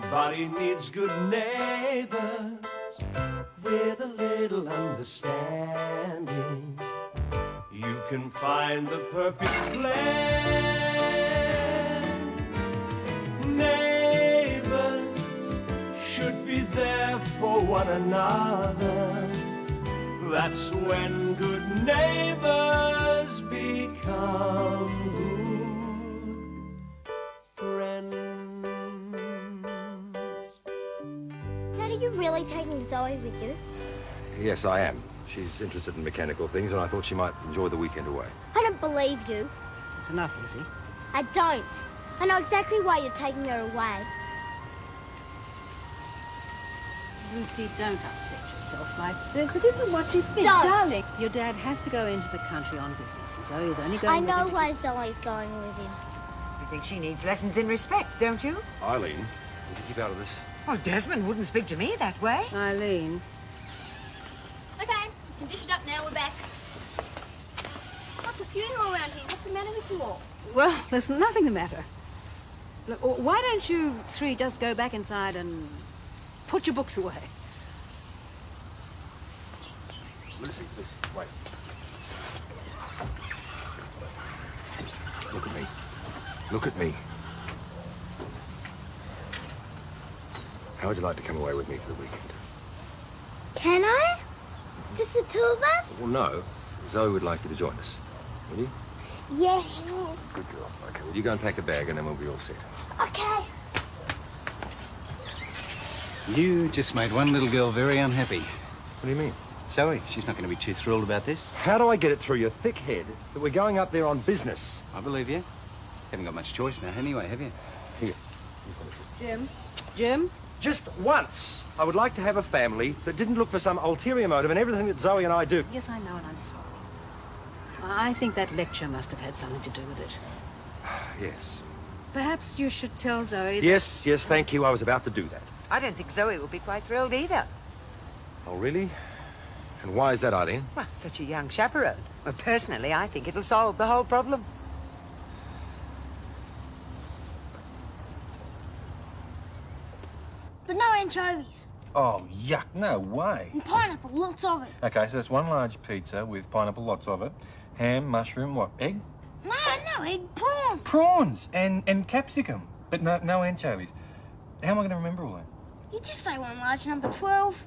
Everybody needs good neighbors with a little understanding. You can find the perfect blend. Neighbors should be there for one another. That's when good neighbors become good friends. Dad, are you really taking Zoe with you? Yes, I am. She's interested in mechanical things, and I thought she might enjoy the weekend away. I don't believe you. It's enough, Lucy. I don't. I know exactly why you're taking her away. Lucy, don't upset yourself like this. It isn't what you think, Don't. darling. Your dad has to go into the country on business. Zoe is only going I with know him to... why Zoe's going with him. You think she needs lessons in respect, don't you? Eileen, will you keep out of this? Well, Desmond wouldn't speak to me that way. Eileen. Okay, you can dish it up now, we're back. What's the funeral around here? What's the matter with you all? Well, there's nothing the matter. Look, why don't you three just go back inside and put your books away? Lucy, wait. Look at me. Look at me. How would you like to come away with me for the weekend? Can I? Just the two of us? Well, no. Zoe would like you to join us. Will you? Yeah. Good girl. Okay, well, you go and pack a bag, and then we'll be all set. Okay. You just made one little girl very unhappy. What do you mean? Zoe, she's not going to be too thrilled about this. How do I get it through your thick head that we're going up there on business? I believe you. Haven't got much choice now anyway, have you? Here. Jim? Just once, I would like to have a family that didn't look for some ulterior motive in everything that Zoe and I do. Yes, I know, and I'm sorry. I think that lecture must have had something to do with it. Yes. Perhaps you should tell Zoe that... Yes, thank you. I was about to do that. I don't think Zoe will be quite thrilled either. Oh, really? And why is that, Eileen? Well, such a young chaperone. Well, personally, I think it'll solve the whole problem. But no anchovies. Oh, yuck, no way. And pineapple, lots of it. Okay, so it's one large pizza with pineapple, lots of it. Ham, mushroom, what, egg? No, egg, prawn. Prawns and capsicum, but no anchovies. How am I going to remember all that? You just say one large number 12.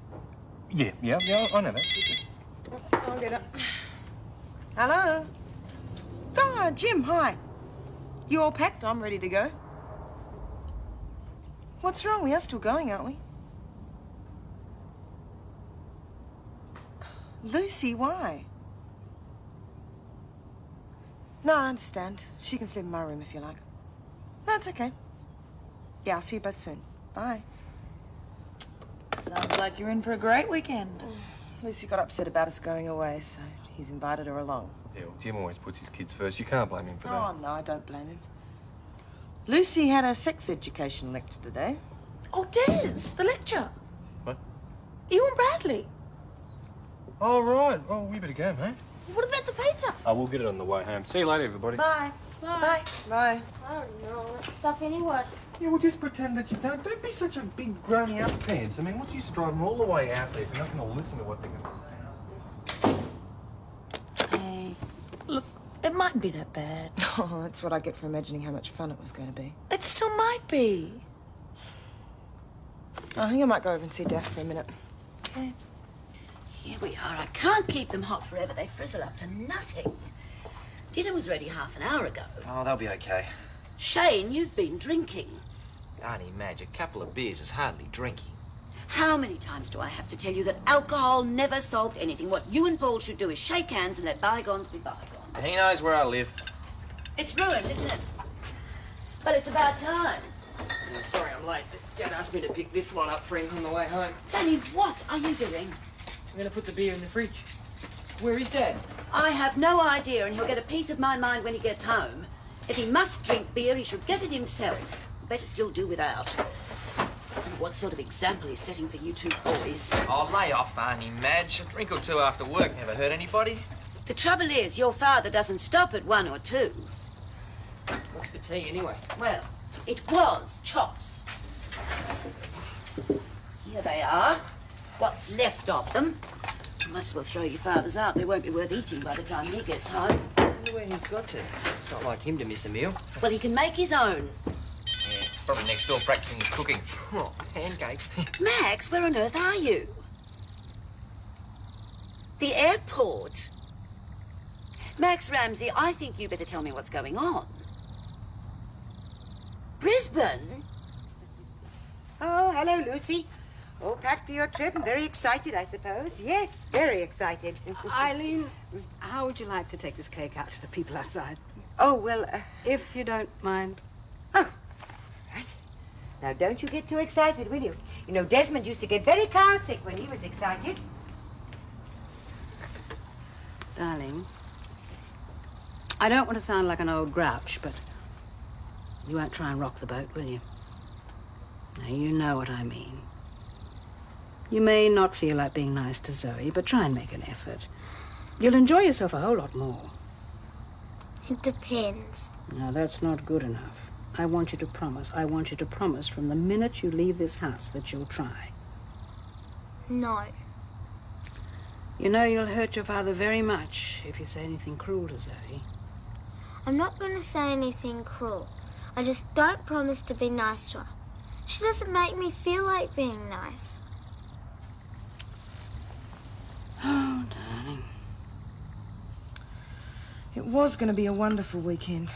Yeah, I know that. I'll get it. Hello? Oh, Jim, hi. You all packed? I'm ready to go. What's wrong? We are still going, aren't we? Lucy, why? No, I understand. She can sleep in my room if you like. No, it's okay. Yeah, I'll see you both soon. Bye. Sounds like you're in for a great weekend. Lucy got upset about us going away, so he's invited her along. Yeah, well, Jim always puts his kids first. You can't blame him for that. Oh, no, I don't blame him. Lucy had a sex education lecture today. Oh, Des, the lecture. What? You and Bradley. Oh, right. Well, we better go, mate. What about the pizza? Oh, we'll get it on the way home. See you later, everybody. Bye. Bye. Bye. I already know all that stuff anyway. Yeah, well, just pretend that you don't. Don't be such a big grown-out pants. I mean, what's the use of driving all the way out there if you're not going to listen to what they're going to say? Hey, look, it mightn't be that bad. Oh, that's what I get for imagining how much fun it was going to be. It still might be. I think I might go over and see Daff for a minute. Okay. Here we are. I can't keep them hot forever. They frizzle up to nothing. Dinner was ready half an hour ago. Oh, they'll be okay. Shane, you've been drinking. Auntie Madge, a couple of beers is hardly drinking. How many times do I have to tell you that alcohol never solved anything? What you and Paul should do is shake hands and let bygones be bygones. He knows where I live. It's ruined, isn't it? But it's about time. Yeah, sorry I'm late, but Dad asked me to pick this one up for him on the way home. Danny, what are you doing? I'm going to put the beer in the fridge. Where is Dad? I have no idea, and he'll get a piece of my mind when he gets home. If he must drink beer, he should get it himself. Better still do without. What sort of example he's setting for you two boys? Oh, lay off, Auntie Madge. A drink or two after work never hurt anybody. The trouble is, your father doesn't stop at one or two. What's for tea, anyway? Well, it was chops. Here they are. What's left of them. You might as well throw your father's out. They won't be worth eating by the time he gets home. I wonder where he's got to. It's not like him to miss a meal. Well, he can make his own. Yeah, he's probably next door practicing his cooking. Oh, pancakes. Max, where on earth are you? The airport? Max Ramsey, I think you better tell me what's going on. Brisbane? Oh, hello, Lucy. All packed for your trip and very excited, I suppose. Yes, very excited. Eileen, how would you like to take this cake out to the people outside? Oh, well, If you don't mind. Oh, right. Now, don't you get too excited, will you? You know, Desmond used to get very car sick when he was excited. Darling, I don't want to sound like an old grouch, but you won't try and rock the boat, will you? Now, you know what I mean. You may not feel like being nice to Zoe, but try and make an effort. You'll enjoy yourself a whole lot more. It depends. No, that's not good enough. I want you to promise. I want you to promise from the minute you leave this house that you'll try. No. You know you'll hurt your father very much if you say anything cruel to Zoe. I'm not going to say anything cruel. I just don't promise to be nice to her. She doesn't make me feel like being nice. Oh, darling. It was going to be a wonderful weekend.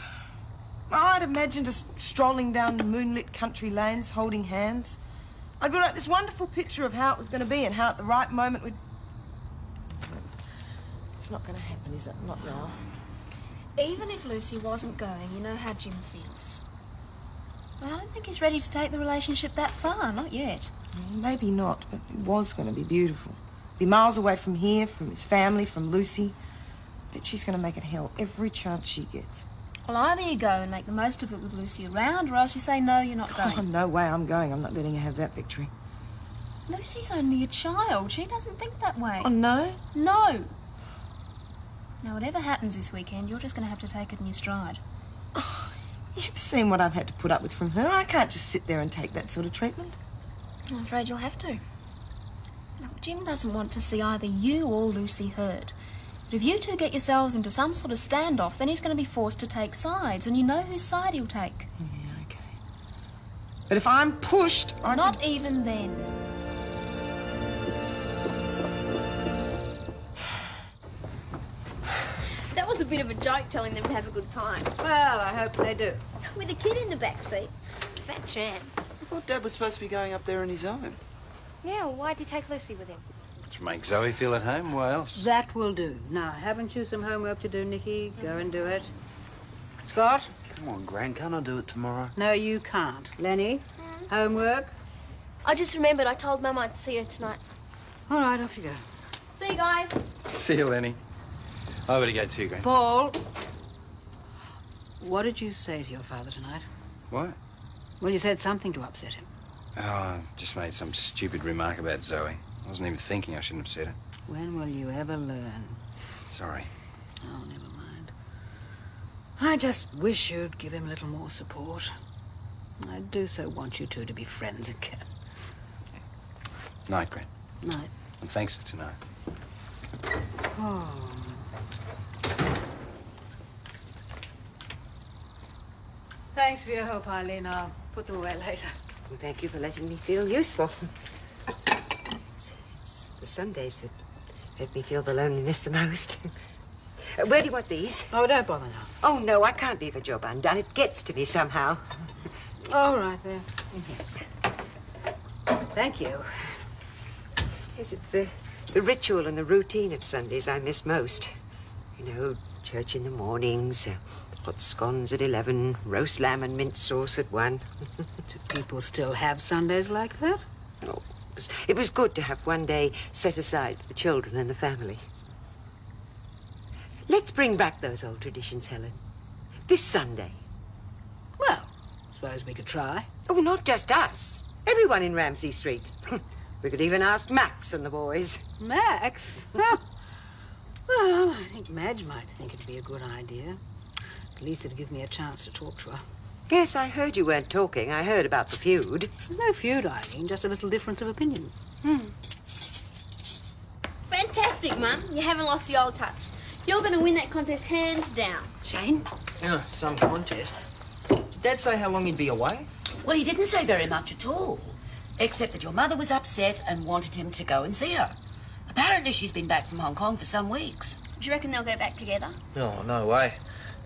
I'd imagined us strolling down the moonlit country lanes, holding hands. I'd got like this wonderful picture of how it was going to be and how at the right moment we'd... It's not going to happen, is it? Not now. Even if Lucy wasn't going, you know how Jim feels. Well, I don't think he's ready to take the relationship that far, not yet. Maybe not, but it was going to be beautiful. Be miles away from here, from his family, from Lucy. But she's going to make it hell every chance she gets. Well, either you go and make the most of it with Lucy around, or else you say, no, you're not going. Oh, no way I'm going. I'm not letting her have that victory. Lucy's only a child. She doesn't think that way. Oh, no? No. Now, whatever happens this weekend, you're just going to have to take it in your stride. Oh, you've seen what I've had to put up with from her. I can't just sit there and take that sort of treatment. I'm afraid you'll have to. Look, Jim doesn't want to see either you or Lucy hurt. But if you two get yourselves into some sort of standoff, then he's going to be forced to take sides, and you know whose side he'll take. Yeah, okay. But if I'm pushed, I Not even then. That was a bit of a joke telling them to have a good time. Well, I hope they do. With a kid in the back seat. Fat chance. I thought Dad was supposed to be going up there on his own. Yeah, well, why'd you take Lucy with him? To make Zoe feel at home, why else? That will do. Now, haven't you some homework to do, Nicky? Go and do it. Scott? Come on, Gran, can't I do it tomorrow? No, you can't. Lenny? Homework? I just remembered I told Mum I'd see her tonight. All right, off you go. See you guys. See you, Lenny. I better go too, Gran. Paul, what did you say to your father tonight? What? Well, you said something to upset him. Oh, I just made some stupid remark about Zoe. I wasn't even thinking I shouldn't have said it. When will you ever learn? Sorry. Oh, never mind. I just wish you'd give him a little more support. I do so want you two to be friends again. Night, Gran. Night. And thanks for tonight. Oh. Thanks for your help, Eileen. I'll put them away later. Well, thank you for letting me feel useful. It's the Sundays that make me feel the loneliness the most. Where do you want these? Oh, don't bother now. Oh, no, I can't leave a job undone. It gets to me somehow. All right, there. In here. Thank you. Yes, it's the ritual and the routine of Sundays I miss most. You know, church in the mornings, hot scones at 11, roast lamb and mint sauce at 1. Do people still have Sundays like that? Oh, it was good to have one day set aside for the children and the family. Let's bring back those old traditions, Helen. This Sunday. Well, suppose we could try. Oh, not just us. Everyone in Ramsey Street. We could even ask Max and the boys. Max? Well, I think Madge might think it'd be a good idea. At least it'd give me a chance to talk to her. Yes, I heard you weren't talking. I heard about the feud. There's no feud, Eileen, just a little difference of opinion. Fantastic, Mum. You haven't lost the old touch. You're going to win that contest hands down. Shane? Oh, some contest. Did Dad say how long he'd be away? Well, he didn't say very much at all. Except that your mother was upset and wanted him to go and see her. Apparently she's been back from Hong Kong for some weeks. Do you reckon they'll go back together? Oh, no way.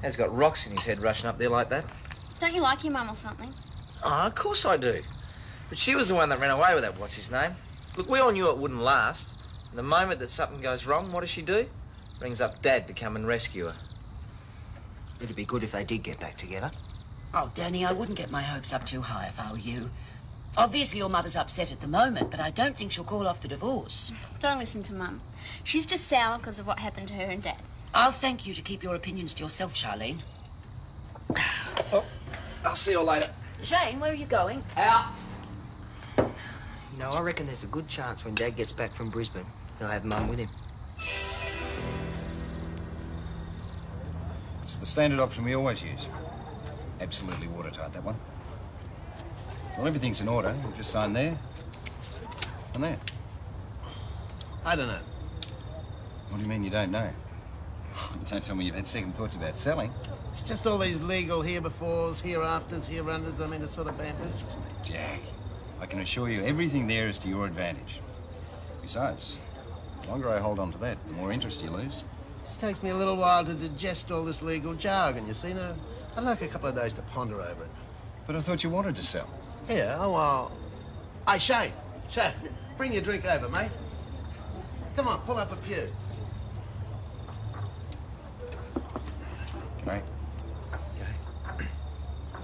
Dad's got rocks in his head rushing up there like that. Don't you like your mum or something? Oh, of course I do. But she was the one that ran away with that what's-his-name. Look, we all knew it wouldn't last. And the moment that something goes wrong, what does she do? Rings up Dad to come and rescue her. It'd be good if they did get back together. Oh, Danny, I wouldn't get my hopes up too high if I were you. Obviously, your mother's upset at the moment, but I don't think she'll call off the divorce. Don't listen to Mum. She's just sour because of what happened to her and Dad. I'll thank you to keep your opinions to yourself, Charlene. Oh, I'll see you later. Shane, where are you going? Out! You know, I reckon there's a good chance when Dad gets back from Brisbane, he'll have Mum with him. It's the standard option we always use. Absolutely watertight, that one. Well, everything's in order. We'll just sign there and there. I don't know. What do you mean you don't know? Don't tell me you've had second thoughts about selling. It's just all these legal here-befores, here-afters, here-unders. I mean, it sort of bamboozles me. Jack, I can assure you everything there is to your advantage. Besides, the longer I hold on to that, the more interest you lose. It takes me a little while to digest all this legal jargon, you see. No, I'd like a couple of days to ponder over it. But I thought you wanted to sell. Yeah, oh, well... Hey, Shane, bring your drink over, mate. Come on, pull up a pew. G'day.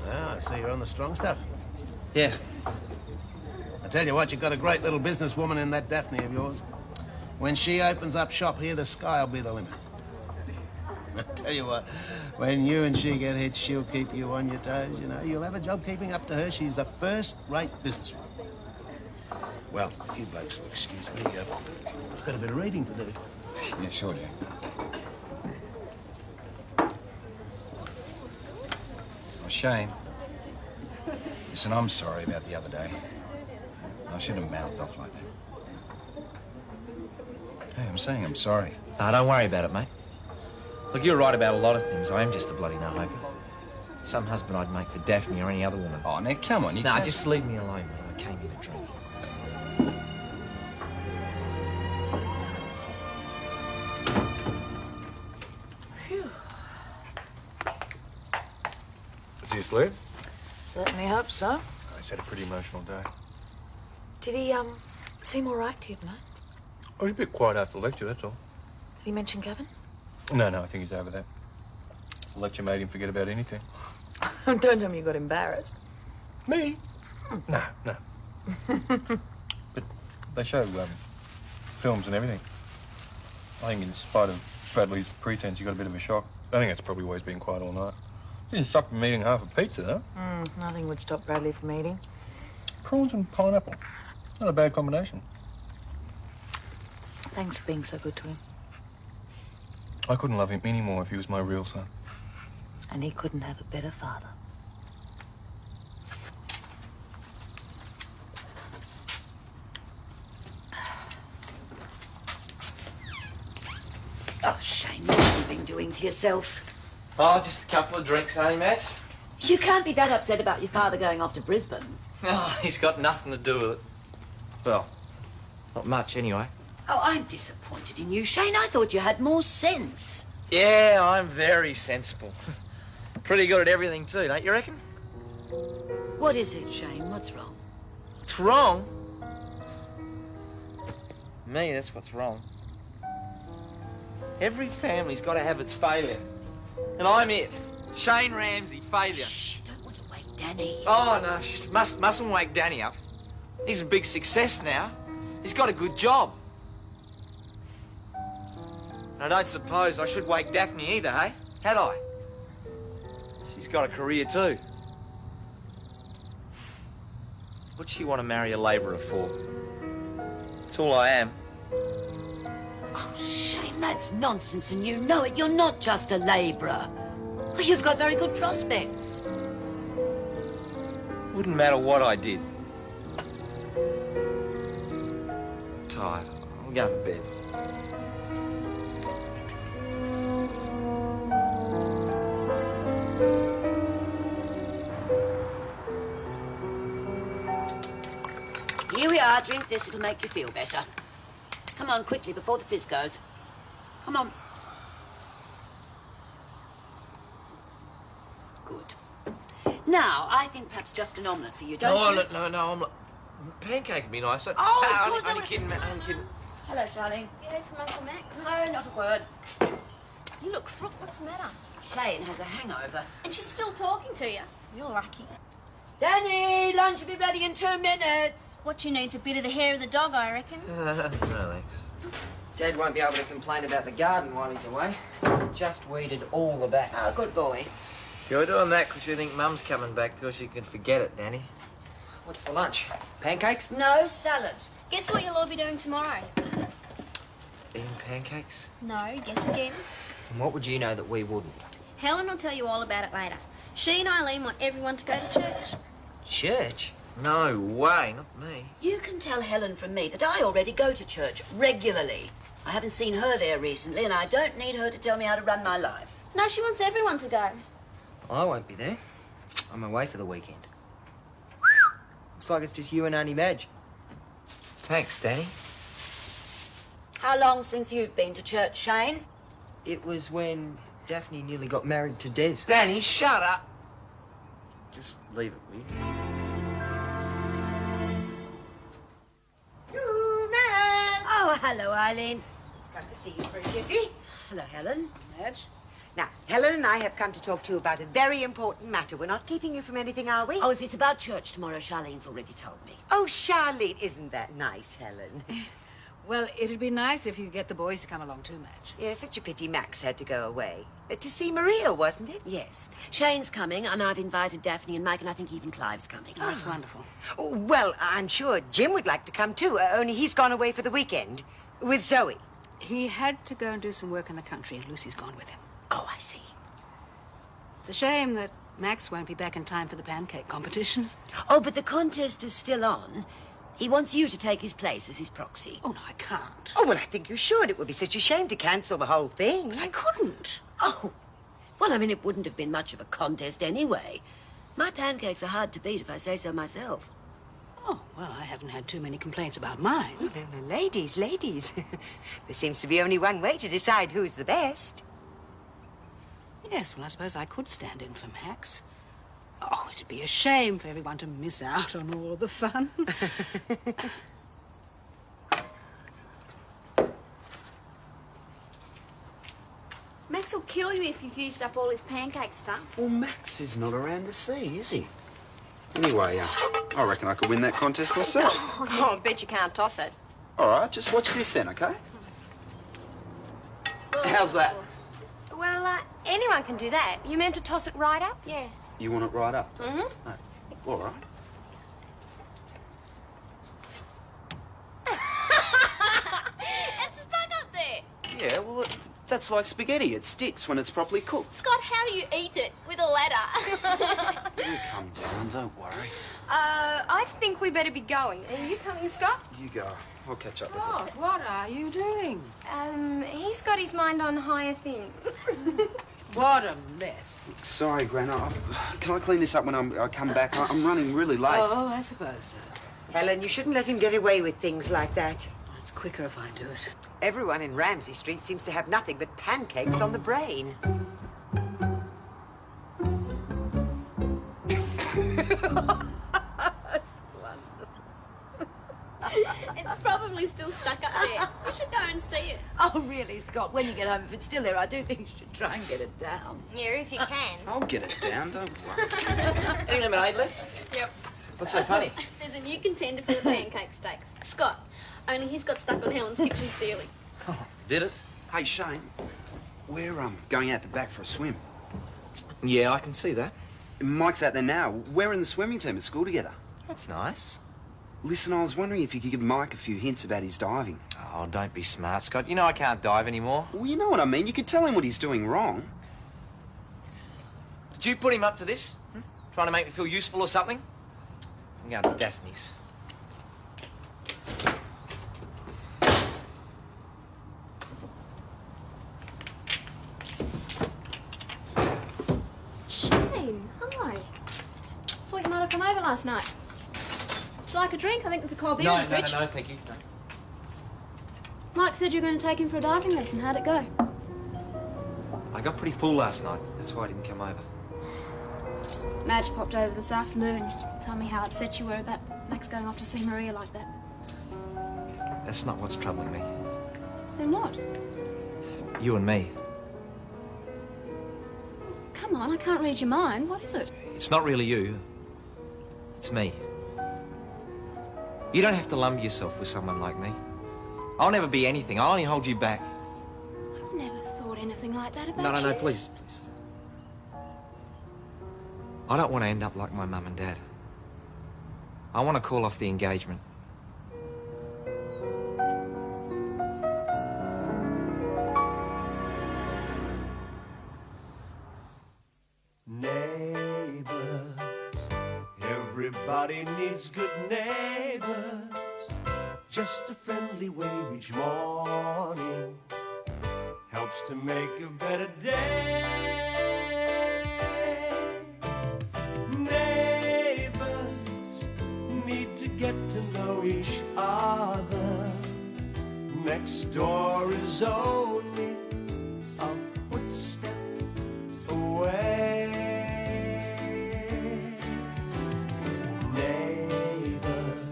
Well, I see you're on the strong stuff. Yeah. I tell you what, you've got a great little businesswoman in that Daphne of yours. When she opens up shop here, the sky will be the limit. I tell you what, when you and she get hit, she'll keep you on your toes, you know. You'll have a job keeping up to her. She's a first-rate businesswoman. Well, if you blokes will excuse me, I've got a bit of reading to do. Yeah, sure, Jack. Oh, Shane. Listen, I'm sorry about the other day. I should have mouthed off like that. Hey, I'm saying I'm sorry. No, don't worry about it, mate. Look, you're right about a lot of things. I am just a bloody no-hope. Some husband I'd make for Daphne or any other woman. Oh, now, come on, you Nah, can't... just leave me alone, mate. I came here to drink. Is he asleep? Certainly hope so. He's had a pretty emotional day. Did he, seem all right to you tonight? Oh, he's a bit quiet after the lecture, that's all. Did he mention Gavin? No, I think he's over that. The lecture made him forget about anything. Don't tell me you got embarrassed. Me? No. But they show films and everything. I think in spite of Bradley's pretense, he got a bit of a shock. I think that's probably why he's been quiet all night. He didn't stop from eating half a pizza, though. Nothing would stop Bradley from eating. Prawns and pineapple. Not a bad combination. Thanks for being so good to him. I couldn't love him any more if he was my real son. And he couldn't have a better father. Oh, Shane, what have you been doing to yourself? Oh, just a couple of drinks, eh, Matt? You can't be that upset about your father going off to Brisbane. Oh, he's got nothing to do with it. Well, not much, anyway. Oh, I'm disappointed in you, Shane. I thought you had more sense. Yeah, I'm very sensible. Pretty good at everything, too, don't you reckon? What is it, Shane? What's wrong? What's wrong? Me, that's what's wrong. Every family's got to have its failure. And I'm it. Shane Ramsey, failure. Shh, you don't want to wake Danny. Oh, no, mustn't wake Danny up. He's a big success now. He's got a good job. And I don't suppose I should wake Daphne either, hey? Had I? She's got a career too. What'd she want to marry a labourer for? That's all I am. Oh, Shane, that's nonsense and you know it. You're not just a labourer. Well, you've got very good prospects. Wouldn't matter what I did. Tired. I'm going to bed. Here we are. Drink this. It'll make you feel better. Come on, quickly, before the fizz goes. Come on. Good. Now, I think perhaps just an omelette for you, don't you? No, I'm... Pancake would be nicer. Oh, of course, only kidding, man. I'm kidding. Hello, Charlene. You heard from Uncle Max? No, not a word. You look crook. What's the matter? Shane has a hangover. And she's still talking to you. You're lucky. Danny, lunch will be ready in 2 minutes. What you need's a bit of the hair of the dog, I reckon. No, thanks. Dad won't be able to complain about the garden while he's away. Just weeded all the back. Oh, good boy. You're doing that because you think Mum's coming back till she can forget it, Danny. What's for lunch? Pancakes? No salad. Guess what you'll all be doing tomorrow? Eating pancakes? No, guess again. And what would you know that we wouldn't? Helen will tell you all about it later. She and Eileen want everyone to go to church. Church? No way, not me. You can tell Helen from me that I already go to church regularly. I haven't seen her there recently, and I don't need her to tell me how to run my life. No, she wants everyone to go. I won't be there. I'm away for the weekend. Looks like it's just you and Auntie Madge. Thanks, Danny. How long since you've been to church, Shane? It was when Daphne nearly got married to Des. Danny, shut up. Just leave it, will you? Oh, hello, Eileen. Come to see you for a jiffy. Hello, Helen. Madge. Now, Helen and I have come to talk to you about a very important matter. We're not keeping you from anything, are we? Oh, if it's about church tomorrow, Charlene's already told me. Oh, Charlene, isn't that nice, Helen? Well, it'd be nice if you could get the boys to come along too, Madge. Yeah, such a pity Max had to go away. To see Maria, wasn't it? Yes. Shane's coming, and I've invited Daphne and Mike, and I think even Clive's coming. Oh, that's wonderful. Oh, well, I'm sure Jim would like to come too, only he's gone away for the weekend with Zoe. He had to go and do some work in the country, and Lucy's gone with him. Oh, I see. It's a shame that Max won't be back in time for the pancake competition. Oh, but the contest is still on. He wants you to take his place as his proxy. Oh, no, I can't. Oh, well, I think you should. It would be such a shame to cancel the whole thing. I couldn't. Oh, well, I mean, it wouldn't have been much of a contest anyway. My pancakes are hard to beat, if I say so myself. Oh, well, I haven't had too many complaints about mine. Oh, no, ladies. There seems to be only one way to decide who's the best. Yes, well, I suppose I could stand in for Max. Oh, it'd be a shame for everyone to miss out on all the fun. Max will kill you if you've used up all his pancake stuff. Well, Max is not around to see, is he? Anyway, I reckon I could win that contest myself. Oh, I bet you can't toss it. All right, just watch this then, okay? How's that? Well, anyone can do that. You meant to toss it right up? Yeah. You want it right up? Mm-hmm. Oh, all right. It's stuck up there. Yeah, well, that's like spaghetti. It sticks when it's properly cooked. Scott, how do you eat it? With a ladder. You calm down, don't worry. I think we better be going. Are you coming, Scott? You go. I'll catch up with Oh, what are you doing? He's got his mind on higher things. What a mess. you. Sorry, Gran. Can I clean this up when I come back? I'm running really late. Oh, I suppose so. Helen, you shouldn't let him get away with things like that. It's quicker if I do it. Everyone in Ramsay Street seems to have nothing but pancakes on the brain. It's probably still stuck up there. We should go and see it. Oh, really, Scott? When you get home, if it's still there, I do think you should try and get it down. Yeah, if you can. I'll get it down, don't worry. Any lemonade left? Yep. What's so funny? There's a new contender for the pancake steaks. Scott. Only he's got stuck on Helen's kitchen ceiling. Did it? Hey, Shane, we're going out the back for a swim. Yeah, I can see that. Mike's out there now. We're in the swimming team at school together. That's nice. Listen, I was wondering if you could give Mike a few hints about his diving. Oh, don't be smart, Scott. You know I can't dive anymore. Well, you know what I mean. You could tell him what he's doing wrong. Did you put him up to this? Trying to make me feel useful or something? I'm going to Daphne's. Shane, hi. Thought you might have come over last night. Would you like a drink? I think there's a cold beer in the fridge. No, thank you. No. Mike said you were going to take him for a diving lesson. How'd it go? I got pretty full last night. That's why I didn't come over. Madge popped over this afternoon and told me how upset you were about Max going off to see Maria like that. That's not what's troubling me. Then what? You and me. Come on, I can't read your mind. What is it? It's not really you. It's me. You don't have to lumber yourself with someone like me. I'll never be anything. I'll only hold you back. I've never thought anything like that about you. No, please. I don't want to end up like my mum and dad. I want to call off the engagement. Neighbours, everybody needs good neighbours. Just a friendly wave each morning helps to make a better day. Neighbours need to get to know each other. Next door is only a footstep away. Neighbours,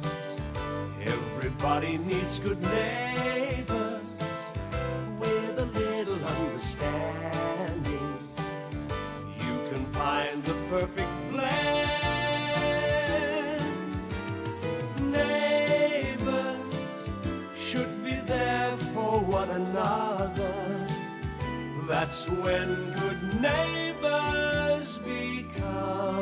everybody needs good neighbours with a little understanding. You can find the perfect blend. Neighbours should be there for one another. That's when good neighbours become